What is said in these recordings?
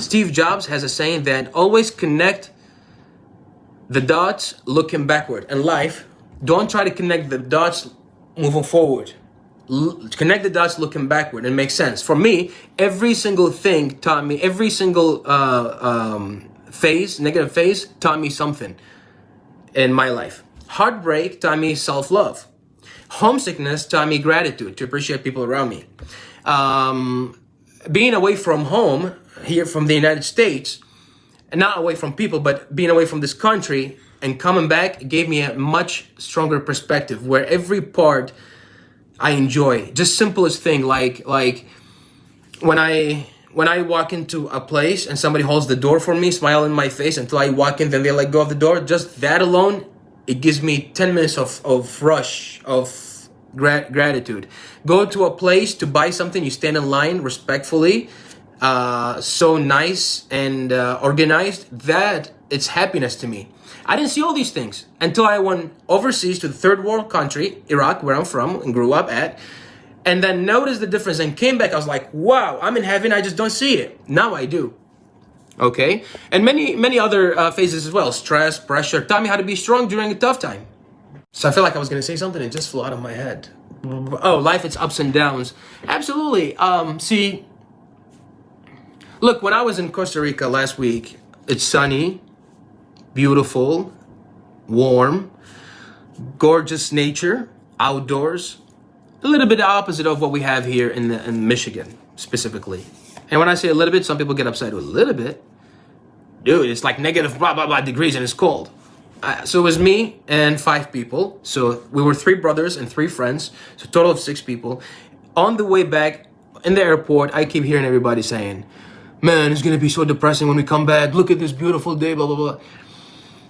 Steve Jobs has a saying that always connect the dots looking backward. In life, don't try to connect the dots moving forward. Connect the dots looking backward. It makes sense. For me, every single thing taught me, every single negative phase taught me something in my life. Heartbreak taught me self-love. Homesickness taught me gratitude, to appreciate people around me. Being away from home, here from the United States, and not away from people, but being away from this country and coming back gave me a much stronger perspective where every part I enjoy. Just simplest thing, like when I walk into a place and somebody holds the door for me, smile in my face until I walk in, then they let go of the door. Just that alone, it gives me 10 minutes of rush of gratitude. Go to a place to buy something, you stand in line respectfully, so nice and organized, that it's happiness to me. I didn't see all these things until I went overseas to the third world country, Iraq, where I'm from and grew up at, and then noticed the difference and came back. I was like, wow, I'm in heaven, I just don't see it. Now I do. Okay? And many other phases as well. Stress, pressure, taught me how to be strong during a tough time. So I feel like I was going to say something, it just flew out of my head. Oh, life, it's ups and downs. Absolutely. See, look, when I was in Costa Rica last week, it's sunny, beautiful, warm, gorgeous nature, outdoors. A little bit opposite of what we have here in Michigan, specifically. And when I say a little bit, some people get upset with a little bit. Dude, it's like negative blah, blah, blah degrees and it's cold. So it was me and 5 people. So we were 3 brothers and 3 friends. So a total of 6 people. On the way back in the airport, I keep hearing everybody saying, man, it's going to be so depressing when we come back. Look at this beautiful day, blah, blah, blah.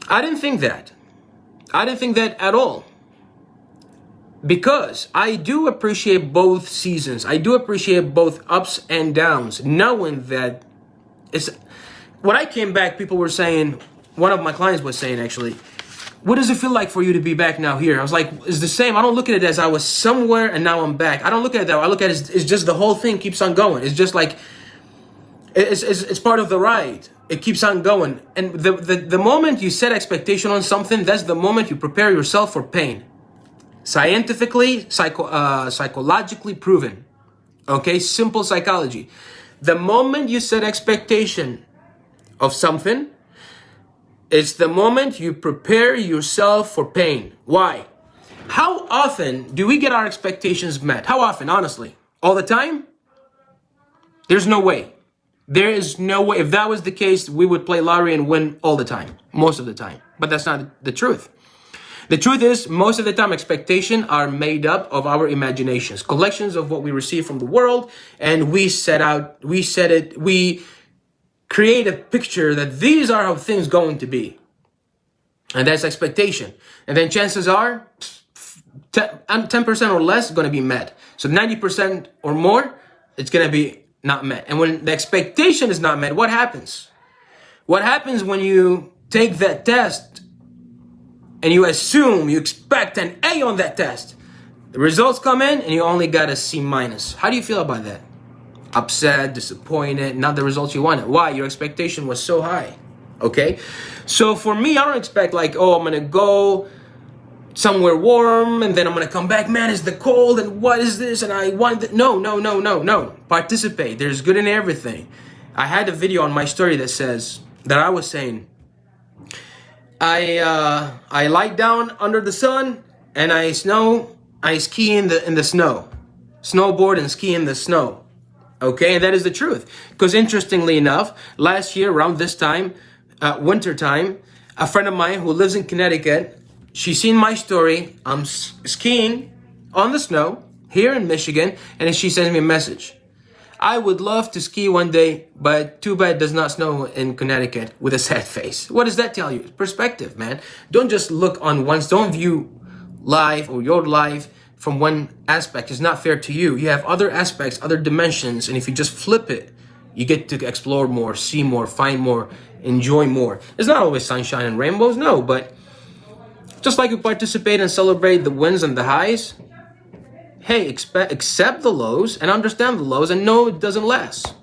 I didn't think that. I didn't think that at all. Because I do appreciate both seasons. I do appreciate both ups and downs, knowing that it's... When I came back, people were saying, one of my clients was saying actually, what does it feel like for you to be back now here? I was like, it's the same. I don't look at it as I was somewhere and now I'm back. I don't look at it that way. I look at it as it's just the whole thing keeps on going. It's just like, it's part of the ride. It keeps on going. And the moment you set expectation on something, that's the moment you prepare yourself for pain. Scientifically, psychologically proven. Okay, simple psychology. The moment you set expectation of something, it's the moment you prepare yourself for pain. Why? How often do we get our expectations met? How often, honestly? All the time? There's no way. There is no way. If that was the case, we would play lottery and win all the time. Most of the time. But that's not the truth. The truth is, most of the time, expectations are made up of our imaginations. Collections of what we receive from the world. And we create a picture that these are how things going to be. And that's expectation. And then chances are 10% or less going to be met. So 90% or more, it's going to be not met. And when the expectation is not met, what happens? What happens when you take that test and you expect an A on that test? The results come in and you only got a C minus. How do you feel about that? Upset, disappointed, not the results you wanted. Why? Your expectation was so high. Okay? So for me, I don't expect like, oh, I'm going to go somewhere warm and then I'm going to come back. Man, it's the cold and what is this? And I want that. No. Participate. There's good in everything. I had a video on my story that I was saying, I lie down under the sun and I ski in the snow. Snowboard and ski in the snow. Okay, and that is the truth. Because interestingly enough, last year around this time, winter time, a friend of mine who lives in Connecticut, she seen my story. I'm skiing on the snow here in Michigan, and she sends me a message. I would love to ski one day, but too bad it does not snow in Connecticut, with a sad face. What does that tell you? Perspective, man. Don't just look on once. Don't view life or your life from one aspect. It's not fair to you. You have other aspects, other dimensions, and if you just flip it, you get to explore more, see more, find more, enjoy more. It's not always sunshine and rainbows, no, but just like you participate and celebrate the wins and the highs, hey, accept the lows and understand the lows and know it doesn't last.